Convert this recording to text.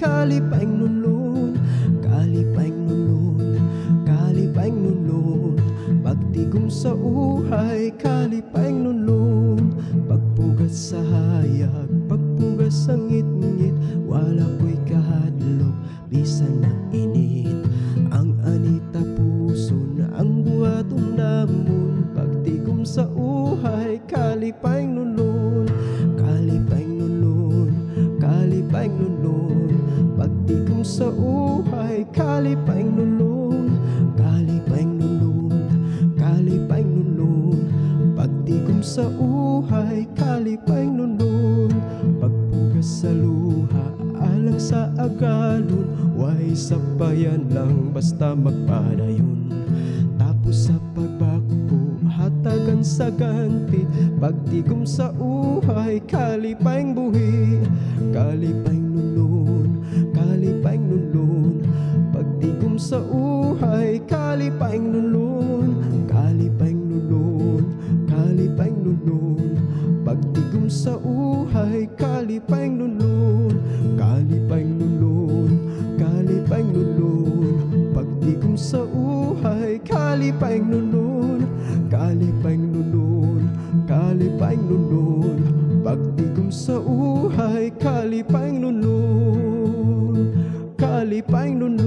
kalipay nunun, kalipay nunun, kalipay nunun. Pagtigom sa uhay, kalipay nunun. Pagpugas sa hayag, pagpugas sa ngit-ngit, wala ko'y kahadlok, bisan na init. Ang anita puso na ang buhaton namon. Pagtigom sa uhay, kalipay nunun, kalipay nunun, kalipay nunun. Pagtigom sa uhay, kalipay nunun, kalipay nunun, kalipay nunun. Pagtigom sa uhay, kalipay nunun. Pagpugas sa luha, alang sa agalon, way sabayan lang basta magpadayon. Tapos sa pagbakbo, hatagan sa ganti. Pagtigom sa uhay, kalipay buhi, kalipay nunun, kalipay nunun. Pagtigom sa uhay, kalipay nunun, kalipay nunun, kalipay nunun. Pagtigom sa uhay, kalipay nunun, kalipay nunun, kalipay nunun. Pagtigom sa uhay, kalipay nunun, kalipay nunun, kalipay nunun. Pagtigom sa uhay, kalipay nunun, kalipay nunun.